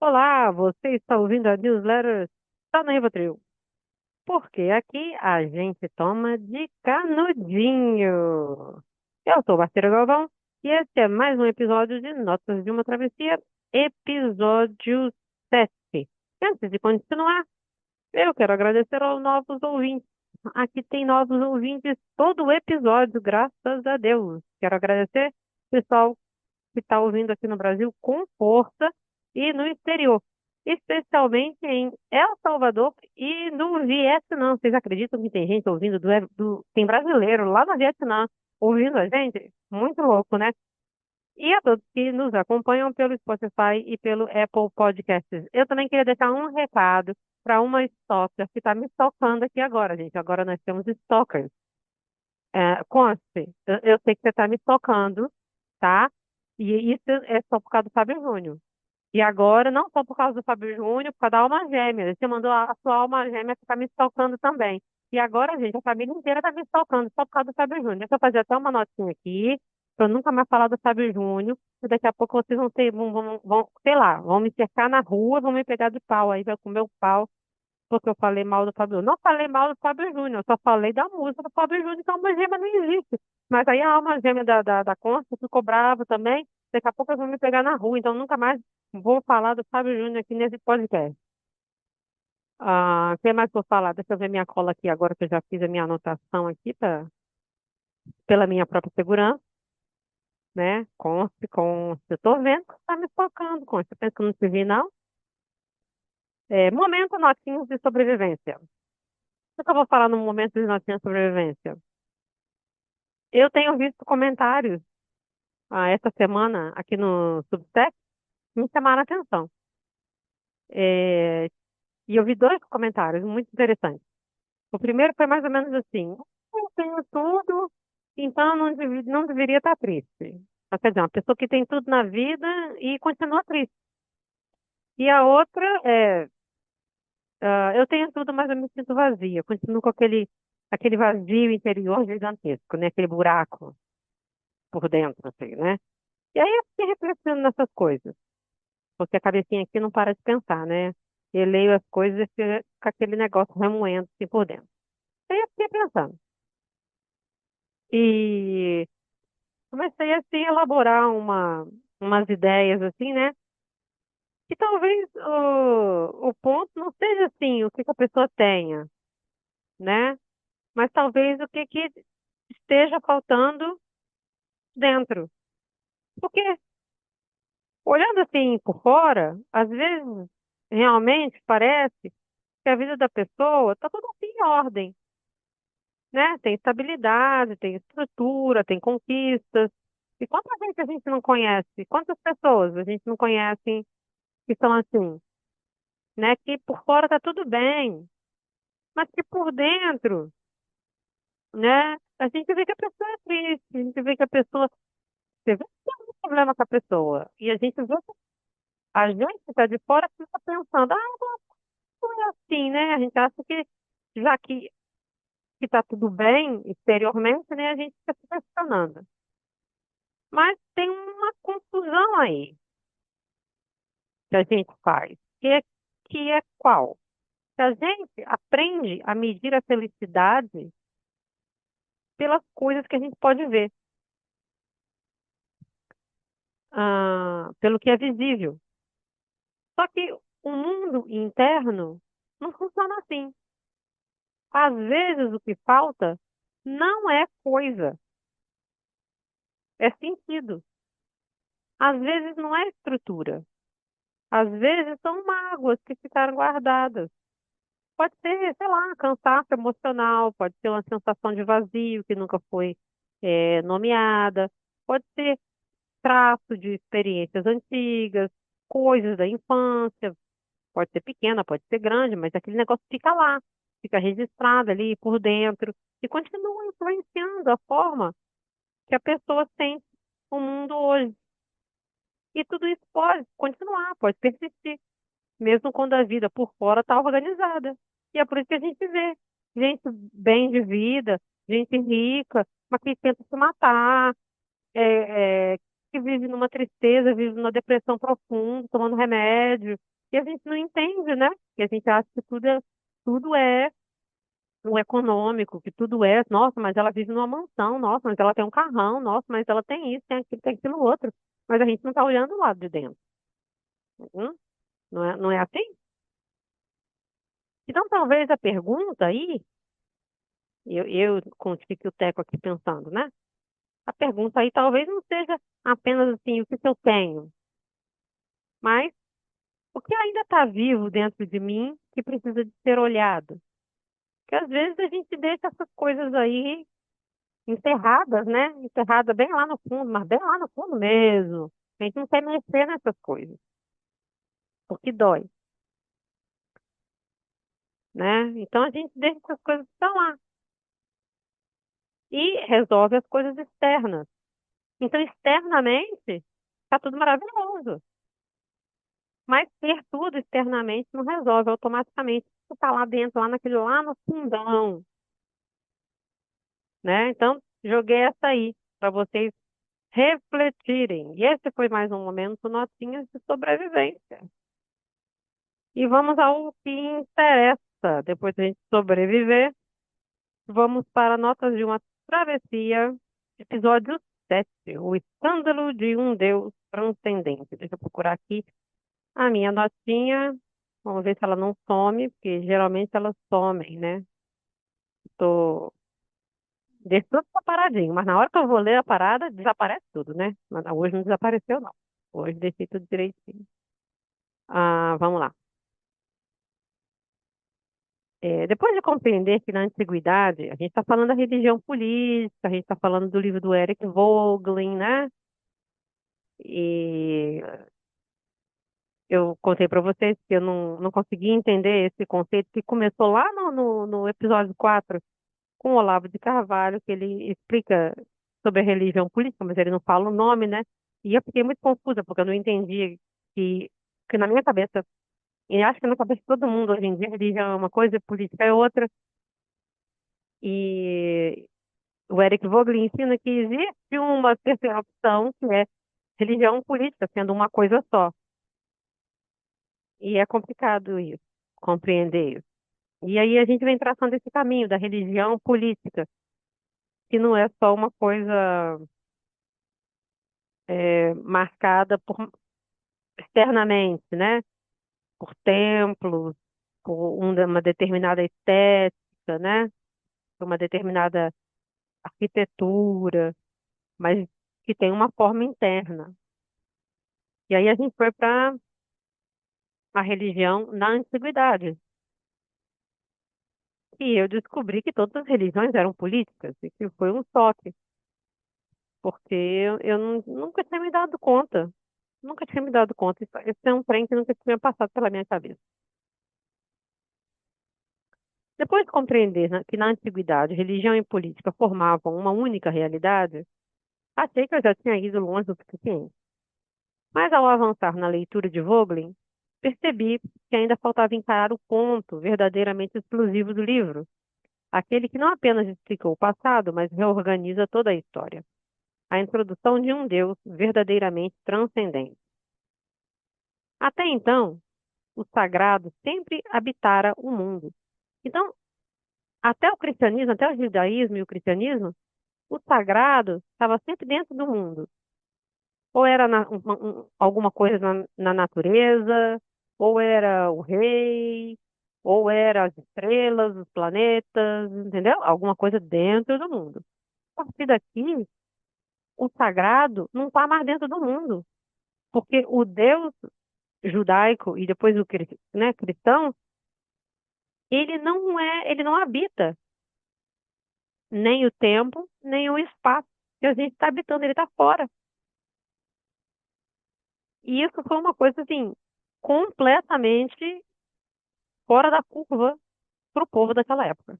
Olá, você está ouvindo a newsletter Só no Rivotril, porque aqui a gente toma de canudinho. Eu sou o Barceiro Galvão e esse é mais um episódio de Notas de uma Travessia, episódio 7. Antes de continuar, eu quero agradecer aos novos ouvintes. Aqui tem novos ouvintes todo o episódio, graças a Deus. Quero agradecer, pessoal que está ouvindo aqui no Brasil com força e no exterior, especialmente em El Salvador e no Vietnã. Vocês acreditam que tem gente ouvindo tem brasileiro lá no Vietnã ouvindo a gente? Muito louco, né? E a todos que nos acompanham pelo Spotify e pelo Apple Podcasts. Eu também queria deixar um recado para uma stalker que está me stalkando aqui agora, gente. Agora nós temos stalkers. Conste, eu sei que você está me tocando, tá? E isso é só por causa do Fábio Júnior. E agora, não só por causa do Fábio Júnior, por causa da alma gêmea. Você mandou a sua alma gêmea que está me tocando também. E agora, gente, a família inteira está me tocando só por causa do Fábio Júnior. Deixa eu fazer até uma notinha aqui, para eu nunca mais falar do Fábio Júnior. E daqui a pouco vocês vão ter, sei lá, vão me cercar na rua, vão me pegar de pau aí, vai comer o pau porque eu falei mal do Fábio Júnior. Não falei mal do Fábio Júnior, eu só falei da música do Fábio Júnior, que a alma gêmea não existe. Mas aí a alma gêmea da Consta ficou brava também. Daqui a pouco eles vão me pegar na rua, então nunca mais vou falar do Fábio Júnior aqui nesse podcast. O que mais vou falar? Deixa eu ver minha cola aqui agora que eu já fiz a minha anotação aqui pela minha própria segurança, né? Conste. Eu tô vendo que tá me focando, Conste. Você pensa que eu não te vi, não? Momento notinhos de sobrevivência. O que eu vou falar no momento de notinhas de sobrevivência? Eu tenho visto comentários essa semana aqui no Substack que me chamaram a atenção. É, e eu vi dois comentários muito interessantes. O primeiro foi mais ou menos assim: eu tenho tudo, então não deveria estar triste. Quer dizer, uma pessoa que tem tudo na vida e continua triste. E a outra é: eu tenho tudo, mas eu me sinto vazia. Continuo com aquele vazio interior gigantesco, né? Aquele buraco por dentro, assim, né? E aí eu fiquei refletindo nessas coisas. Porque a cabecinha aqui não para de pensar, né? Eu leio as coisas e fica com aquele negócio remoendo assim por dentro. Aí eu fiquei pensando. E comecei assim a elaborar umas ideias assim, né? Que talvez o ponto não seja assim, o que que a pessoa tenha, né? Mas talvez o que que esteja faltando dentro. Porque olhando assim por fora, às vezes realmente parece que a vida da pessoa está tudo assim em ordem, né? Tem estabilidade, tem estrutura, tem conquistas. E quanta gente a gente não conhece? Quantas pessoas a gente não conhece que são assim, né? Que por fora tá tudo bem, mas que por dentro, né? A gente vê que a pessoa é triste, a gente vê que a pessoa, você vê que tem algum problema com a pessoa. E a gente vê que a gente que tá de fora fica pensando, não é assim, né? A gente acha que já que tá tudo bem exteriormente, né? A gente fica se questionando. Mas tem uma confusão aí que a gente faz, que é qual? Que a gente aprende a medir a felicidade pelas coisas que a gente pode ver, pelo que é visível. Só que o mundo interno não funciona assim. Às vezes o que falta não é coisa, é sentido. Às vezes não é estrutura. Às vezes são mágoas que ficaram guardadas. Pode ser, sei lá, cansaço emocional, pode ser uma sensação de vazio que nunca foi nomeada, pode ser traço de experiências antigas, coisas da infância, pode ser pequena, pode ser grande, mas aquele negócio fica lá, fica registrado ali por dentro e continua influenciando a forma que a pessoa sente o mundo hoje. E tudo isso pode continuar, pode persistir mesmo quando a vida por fora está organizada. E é por isso que a gente vê gente bem de vida, gente rica, mas que tenta se matar, que vive numa tristeza, vive numa depressão profunda, tomando remédio, e a gente não entende, né? Que a gente acha que tudo é o econômico, que tudo é, nossa, mas ela vive numa mansão, nossa, mas ela tem um carrão, nossa, mas ela tem isso, tem aquilo outro. Mas a gente não está olhando o lado de dentro. Hum? Não é assim? Então, talvez a pergunta aí, eu com o Tico-Teco aqui pensando, né? A pergunta aí talvez não seja apenas assim, o que eu tenho, mas o que ainda está vivo dentro de mim que precisa de ser olhado. Porque às vezes a gente deixa essas coisas aí enterradas, né? Enterrada bem lá no fundo, mas bem lá no fundo mesmo. A gente não quer mexer nessas coisas, porque dói, né? Então a gente deixa essas coisas que estão lá e resolve as coisas externas. Então, externamente, está tudo maravilhoso. Mas ter tudo externamente não resolve automaticamente. Isso está lá dentro, lá naquele, lá no fundão, né? Então, joguei essa aí para vocês refletirem. E esse foi mais um momento notinhas de sobrevivência. E vamos ao que interessa. Depois de a gente sobreviver, vamos para Notas de uma Travessia, episódio 7, O Escândalo de um Deus Transcendente. Deixa eu procurar aqui a minha notinha. Vamos ver se ela não some, porque geralmente elas somem, né? Tô... Deixo tudo separadinho, mas na hora que eu vou ler a parada, desaparece tudo, né? Mas hoje não desapareceu, não. Hoje deixei tudo direitinho. Vamos lá. Depois de compreender que na antiguidade, a gente está falando da religião política, a gente está falando do livro do Eric Voegelin, né? E eu contei para vocês que eu não consegui entender esse conceito que começou lá no episódio 4 com o Olavo de Carvalho, que ele explica sobre a religião política, mas ele não fala o nome, né? E eu fiquei muito confusa, porque eu não entendi que na minha cabeça, e acho que na cabeça de todo mundo hoje em dia, religião é uma coisa e política é outra. E o Eric Vogel ensina que existe uma terceira opção, que é religião política, sendo uma coisa só. E é complicado isso, compreender isso. E aí a gente vem traçando esse caminho da religião política, que não é só uma coisa marcada por externamente, né? Por templos, por uma determinada estética, né? Por uma determinada arquitetura, mas que tem uma forma interna. E aí a gente foi para a religião na antiguidade. E eu descobri que todas as religiões eram políticas, e que foi um choque, porque eu nunca tinha me dado conta. Nunca tinha me dado conta. Isso é um trem que nunca tinha passado pela minha cabeça. Depois de compreender, né, que na antiguidade religião e política formavam uma única realidade, achei que eu já tinha ido longe o suficiente. Mas ao avançar na leitura de Vogelin, percebi que ainda faltava encarar o ponto verdadeiramente exclusivo do livro, aquele que não apenas explica o passado, mas reorganiza toda a história. A introdução de um Deus verdadeiramente transcendente. Até então, o sagrado sempre habitara o mundo. Então, até o cristianismo, até o judaísmo e o cristianismo, o sagrado estava sempre dentro do mundo. Ou era alguma coisa na natureza, ou era o rei, ou era as estrelas, os planetas, entendeu? Alguma coisa dentro do mundo. A partir daqui, o sagrado não está mais dentro do mundo, porque o Deus judaico e depois o né, cristão, ele não habita nem o tempo, nem o espaço que a gente está habitando, ele está fora. E isso foi uma coisa assim, completamente fora da curva para o povo daquela época.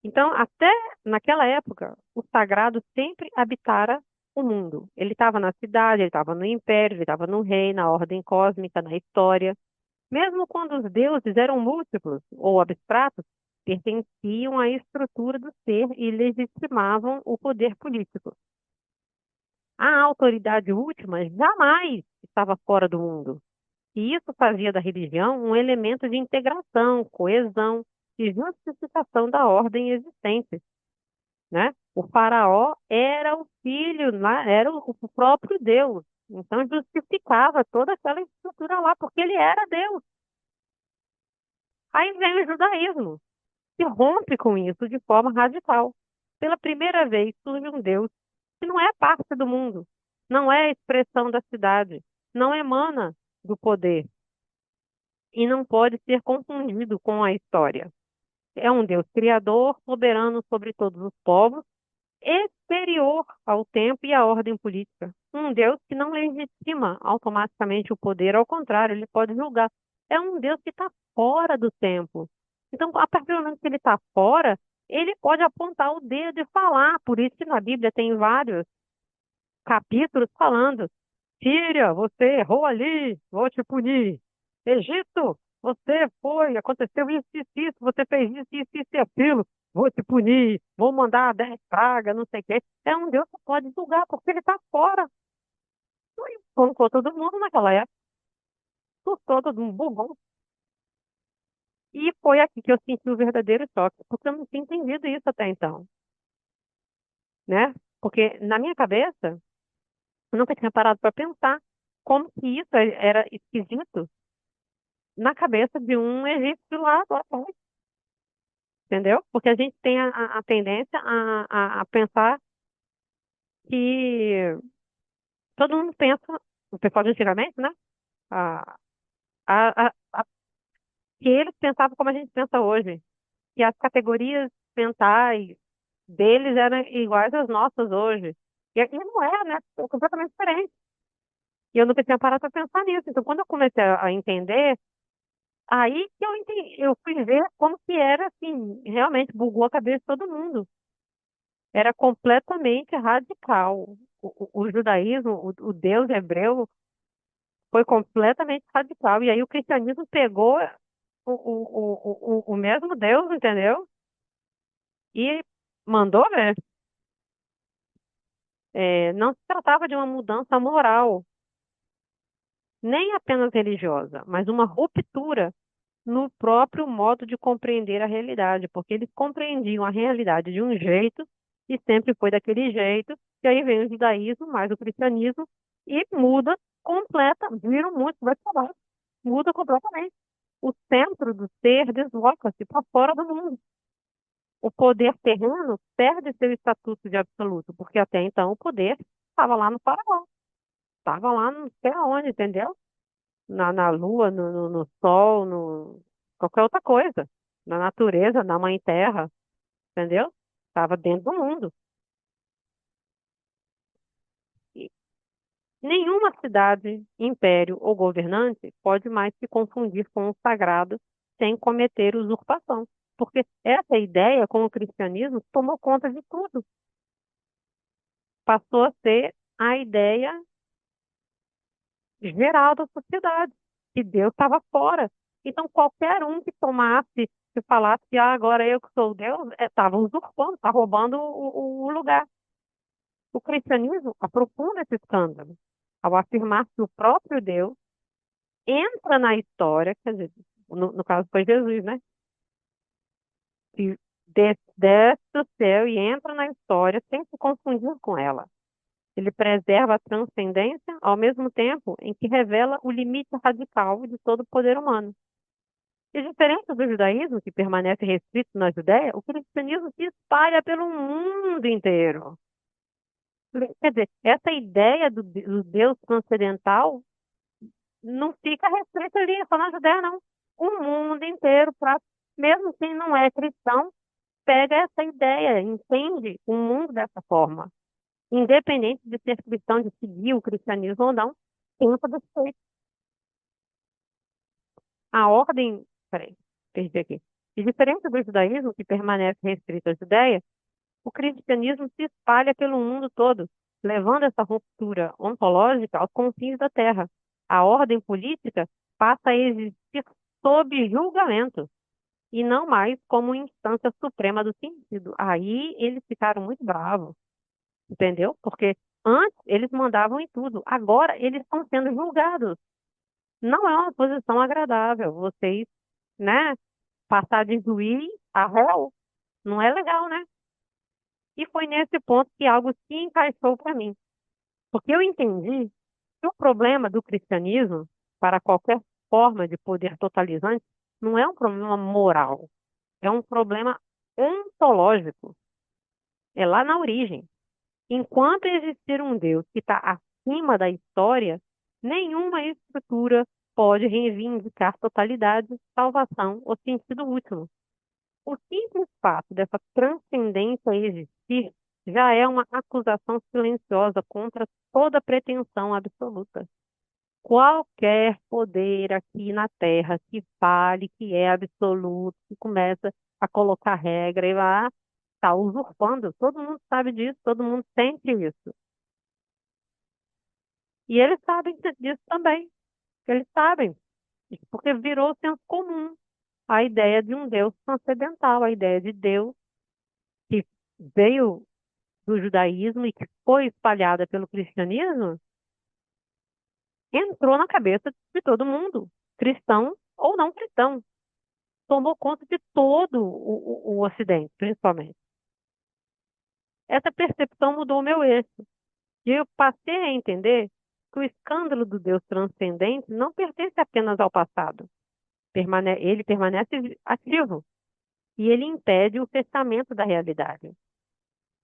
Então, até naquela época, o sagrado sempre habitara o mundo. Ele estava na cidade, ele estava no império, ele estava no rei, na ordem cósmica, na história. Mesmo quando os deuses eram múltiplos ou abstratos, pertenciam à estrutura do ser e legitimavam o poder político. A autoridade última jamais estava fora do mundo. E isso fazia da religião um elemento de integração, coesão e justificação da ordem existente, né? O faraó era o filho, era o próprio Deus. Então justificava toda aquela estrutura lá, porque ele era Deus. Aí vem o judaísmo, que rompe com isso de forma radical. Pela primeira vez surge um Deus que não é parte do mundo, não é a expressão da cidade, não emana do poder e não pode ser confundido com a história. É um Deus criador, soberano sobre todos os povos, exterior ao tempo e à ordem política. Um Deus que não legitima automaticamente o poder, ao contrário, ele pode julgar. É um Deus que está fora do tempo. Então, a partir do momento que ele está fora, ele pode apontar o dedo e falar. Por isso que na Bíblia tem vários capítulos falando: Síria, você errou ali, vou te punir. Egito, você foi, aconteceu isso, você fez isso e aquilo, vou te punir, vou mandar 10 pragas, não sei o quê. É um Deus que pode julgar, porque ele está fora. Colocou todo mundo naquela época, assustou todo mundo, bugou. E foi aqui que eu senti o verdadeiro choque, porque eu não tinha entendido isso até então, né? Porque na minha cabeça, eu nunca tinha parado para pensar como que isso era esquisito na cabeça de um egípcio lá do atrás, entendeu? Porque a gente tem a tendência a pensar que todo mundo pensa, o pessoal de antigamente, né? A, que eles pensavam como a gente pensa hoje, que as categorias mentais deles eram iguais às nossas hoje. E aqui não é, né? É completamente diferente. E eu nunca tinha parado para pensar nisso. Então, quando eu comecei a entender, aí que eu entendi, eu fui ver como que era, assim, realmente bugou a cabeça de todo mundo. Era completamente radical. O judaísmo, o Deus hebreu, foi completamente radical. E aí o cristianismo pegou o mesmo Deus, entendeu? E mandou ver. É, não se tratava de uma mudança moral, nem apenas religiosa, mas uma ruptura no próprio modo de compreender a realidade, porque eles compreendiam a realidade de um jeito e sempre foi daquele jeito, e aí vem o judaísmo mais o cristianismo e muda completa, vira um monte, vai falar, muda completamente. O centro do ser desloca-se para fora do mundo. O poder terreno perde seu estatuto de absoluto, porque até então o poder estava lá no faraó, estava lá não sei aonde, entendeu? Na lua, no sol, no qualquer outra coisa. Na natureza, na mãe terra, entendeu? Estava dentro do mundo. E nenhuma cidade, império ou governante pode mais se confundir com o sagrado sem cometer usurpação. Porque essa ideia com o cristianismo tomou conta de tudo. Passou a ser a ideia geral da sociedade, que Deus estava fora. Então, qualquer um que tomasse, que falasse que agora eu que sou Deus, estava usurpando, está roubando o lugar. O cristianismo aprofunda esse escândalo ao afirmar que o próprio Deus entra na história, quer dizer, no caso foi Jesus, né? Que desce do céu e entra na história sem se confundir com ela. Ele preserva a transcendência ao mesmo tempo em que revela o limite radical de todo o poder humano. E diferente do judaísmo, que permanece restrito na Judéia, o cristianismo se espalha pelo mundo inteiro. Quer dizer, essa ideia do Deus transcendental não fica restrita ali, só na Judéia, não. O mundo inteiro, mesmo quem não é cristão, pega essa ideia, entende o mundo dessa forma. Independente de ser cristão, de seguir o cristianismo ou não, pensa desse jeito. A ordem, peraí, perdi aqui. E diferente do judaísmo, que permanece restrito à Judéia, o cristianismo se espalha pelo mundo todo, levando essa ruptura ontológica aos confins da terra. A ordem política passa a existir sob julgamento e não mais como instância suprema do sentido. Aí eles ficaram muito bravos, entendeu? Porque Antes, eles mandavam em tudo. Agora, eles estão sendo julgados. Não é uma posição agradável. Vocês, né, passar de juiz a réu, não é legal, né? E foi nesse ponto que algo se encaixou para mim. Porque eu entendi que o problema do cristianismo, para qualquer forma de poder totalizante, não é um problema moral, é um problema ontológico. É lá na origem. Enquanto existir um Deus que está acima da história, nenhuma estrutura pode reivindicar totalidade, salvação ou sentido último. O simples fato dessa transcendência existir já é uma acusação silenciosa contra toda pretensão absoluta. Qualquer poder aqui na Terra que fale que é absoluto, que começa a colocar regra e lá está usurpando. Todo mundo sabe disso, todo mundo sente isso. E eles sabem disso também. Eles sabem, porque virou senso comum a ideia de um Deus transcendental, a ideia de Deus que veio do judaísmo e que foi espalhada pelo cristianismo, entrou na cabeça de todo mundo, cristão ou não cristão. Tomou conta de todo o Ocidente, principalmente. Essa percepção mudou o meu eixo. E eu passei a entender que o escândalo do Deus transcendente não pertence apenas ao passado. Ele permanece ativo e ele impede o fechamento da realidade.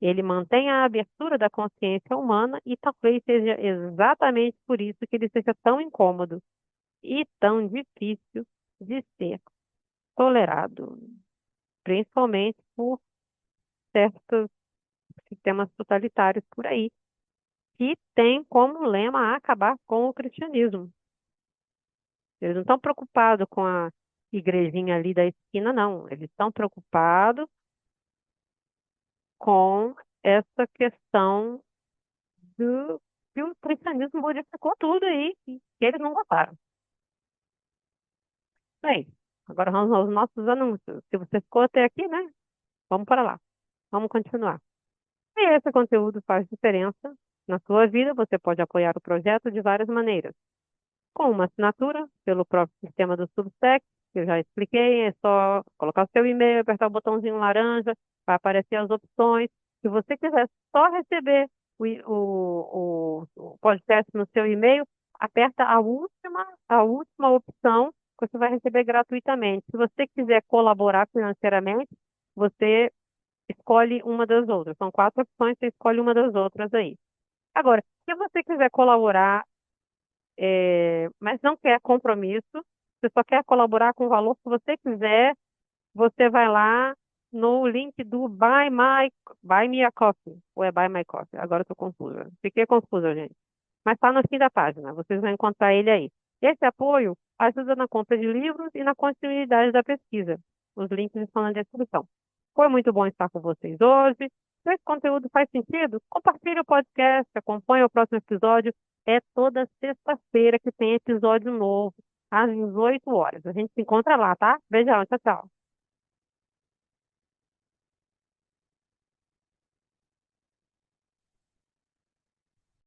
Ele mantém a abertura da consciência humana e talvez seja exatamente por isso que ele seja tão incômodo e tão difícil de ser tolerado, principalmente por certos sistemas totalitários por aí, que têm como lema acabar com o cristianismo. Eles não estão preocupados com a igrejinha ali da esquina, não. Eles estão preocupados com essa questão do que o cristianismo modificou tudo aí, e que eles não gostaram. Bem, agora vamos aos nossos anúncios. Se você ficou até aqui, né? Vamos para lá. Vamos continuar. Se esse conteúdo faz diferença na sua vida, você pode apoiar o projeto de várias maneiras. Com uma assinatura pelo próprio sistema do Substack, que eu já expliquei, é só colocar o seu e-mail, apertar o botãozinho laranja, vai aparecer as opções. Se você quiser só receber o podcast no seu e-mail, aperta a última opção que você vai receber gratuitamente. Se você quiser colaborar financeiramente, você escolhe uma das outras. São quatro opções, você escolhe uma das outras aí. Agora, se você quiser colaborar, mas não quer compromisso, você só quer colaborar com o valor que você quiser, você vai lá no link do Buy Me a Coffee, ou é Buy My Coffee, agora eu estou confusa. Fiquei confusa, gente. Mas está no fim da página, vocês vão encontrar ele aí. Esse apoio ajuda na compra de livros e na continuidade da pesquisa. Os links estão na descrição. Foi muito bom estar com vocês hoje. Se esse conteúdo faz sentido, compartilhe o podcast, acompanhe o próximo episódio. É toda sexta-feira que tem episódio novo, às 18 horas. A gente se encontra lá, tá? Beijão, tchau, tchau.